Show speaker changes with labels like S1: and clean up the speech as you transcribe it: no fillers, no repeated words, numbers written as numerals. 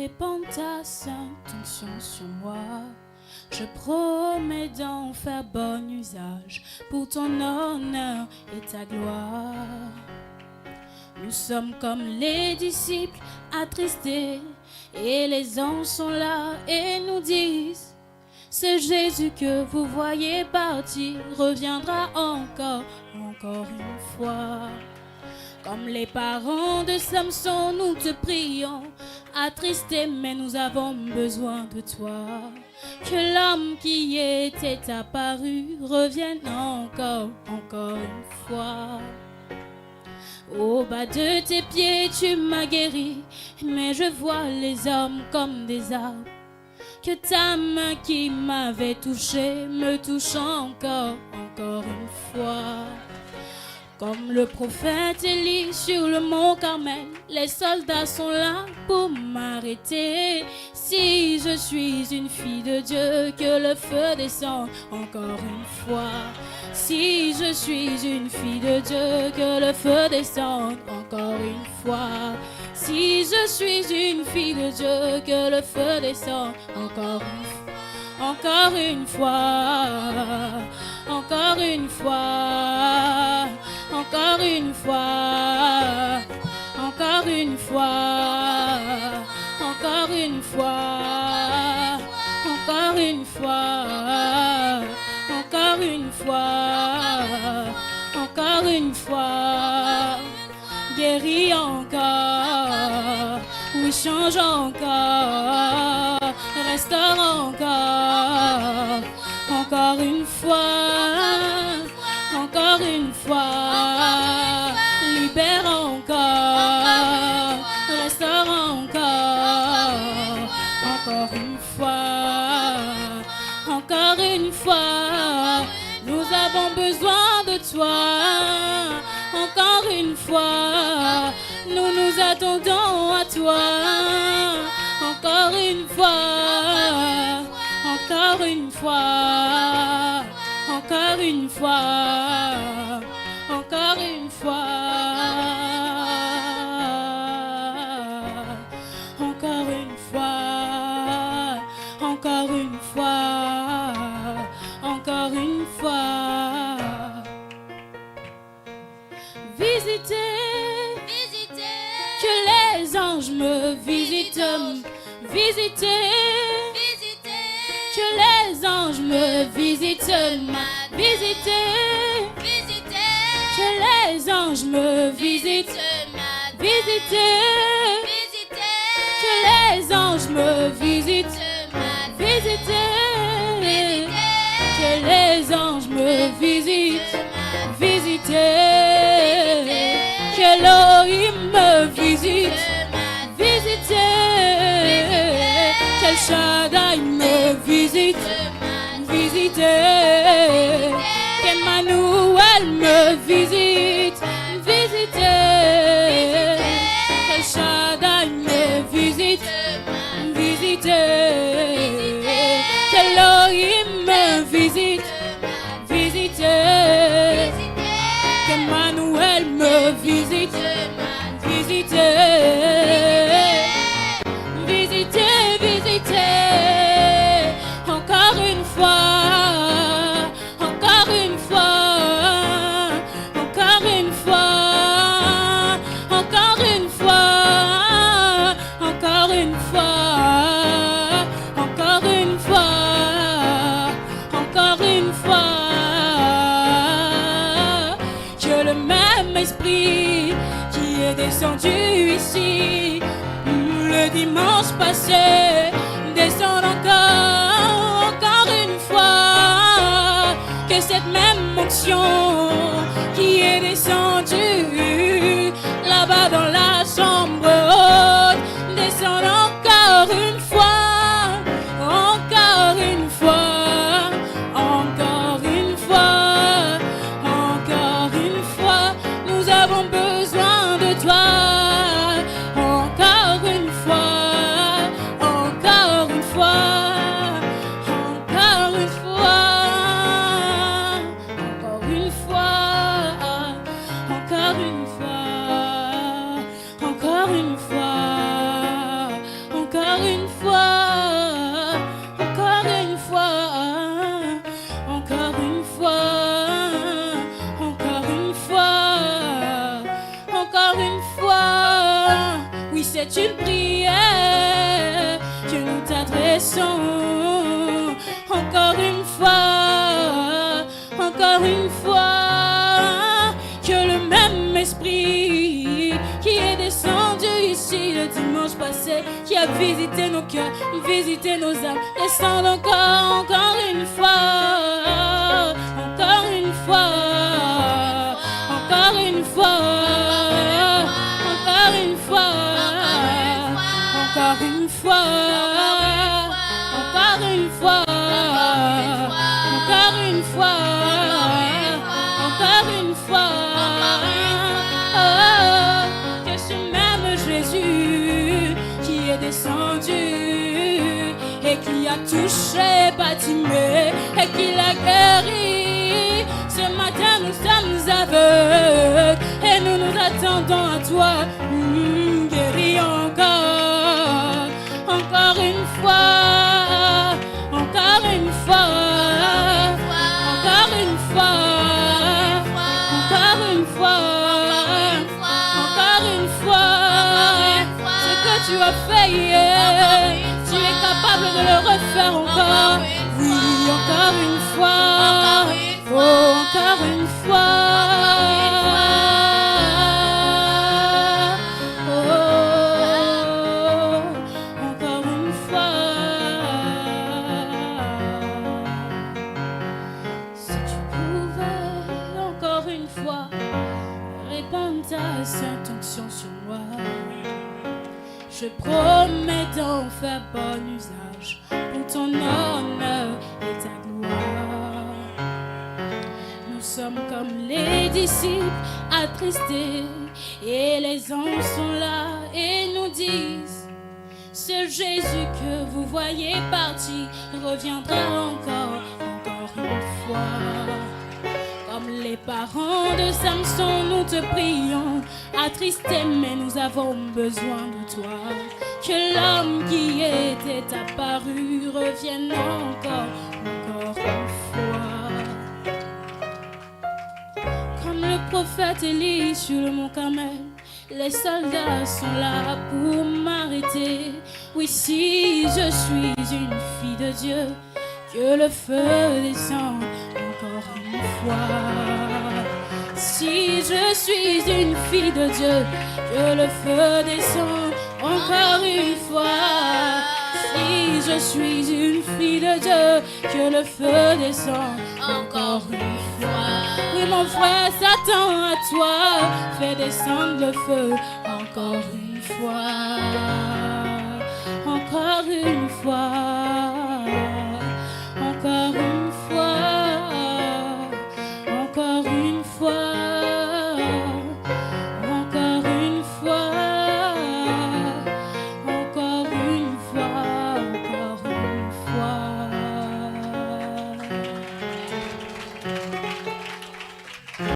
S1: répande ta sainte onction sur moi. Je promets d'en faire bon usage pour ton honneur et ta gloire. Nous sommes comme les disciples attristés et les anges sont là et nous disent: ce Jésus que vous voyez partir reviendra encore une fois. Comme les parents de Samson, nous te prions, attristés, mais nous avons besoin de toi. Que l'homme qui était apparu revienne encore une fois. Au bas de tes pieds, tu m'as guéri, mais je vois les hommes comme des arbres. Que ta main qui m'avait touché me touche encore une fois. Comme le prophète Élie sur le mont Carmel, les soldats sont là pour m'arrêter. Si je suis une fille de Dieu, que le feu descende encore une fois. Si je suis une fille de Dieu, que le feu descende encore une fois. Si je suis une fille de Dieu, que le feu descende encore une fois. Encore une fois, encore une fois, encore une fois, encore une fois, encore une fois, encore une fois, encore une fois, encore une fois, guéris encore, oui change encore, restaure encore une fois, libère encore, restaure encore une fois, nous avons besoin de toi, encore une fois, nous nous attendons à toi, encore une fois, encore une fois, encore une fois, encore une fois, encore une fois, encore une fois, encore une fois. Visitez, que les anges me visitent, visitez. Que les anges me visitent, visitez. Que les anges me visitent, visitez. Que les anges me visitent, visitez. Que les anges me visitent, visitez. Que Elohim me visite, visitez. Que Shaddai me visite, visitez. Qu'Emmanuel me visite, visitez. Que Shaddai me visite, visitez. Que Elohim me visite, visitez. Qu'Emmanuel me visite, visitez. Encore une fois, encore une fois, encore une fois, encore une fois, encore une fois, encore une fois, encore une fois. Que le même esprit qui est descendu ici le dimanche passé descend encore une fois. Que cette même onction qui est descendue là-bas dans la chambre haute descend encore une fois, encore une fois, encore une fois, encore une fois. Nous avons besoin de toi. Encore une fois, encore une fois, encore une fois, encore une fois, une prière que nous t'adressons. Encore une fois, que le même esprit qui est descendu ici le dimanche passé, qui a visité nos cœurs, visité nos âmes, descende encore une fois, encore une fois, encore une fois, encore une fois, encore une fois, encore une fois, encore une fois, encore une fois, que ce même Jésus qui est descendu et qui a touché Bartimée et qui l'a guéri. Ce matin nous sommes aveugles et nous nous attendons à toi. Guéris encore, encore une fois, encore une fois, encore une fois, encore une fois, encore une fois. Ce que tu as fait hier, tu es capable de le refaire encore. Oui, encore une fois, oh, encore une fois. Sainte onction sur moi, je promets d'en faire bon usage pour ton honneur et ta gloire. Nous sommes comme les disciples attristés et les anges sont là et nous disent: ce Jésus que vous voyez parti reviendra encore une fois. Comme les parents de Samson, nous te prions, attristés, mais nous avons besoin de toi. Que l'homme qui était apparu revienne encore une fois. Comme le prophète Élie sur le mont Carmel, les soldats sont là pour m'arrêter. Oui, si je suis une fille de Dieu, que le feu descende encore une fois. Si je suis une fille de Dieu, que le feu descende encore une fois. Si je suis une fille de Dieu, que le feu descende encore une fois. Oui, mon frère s'attend à toi, fais descendre le feu encore une fois. Encore une fois.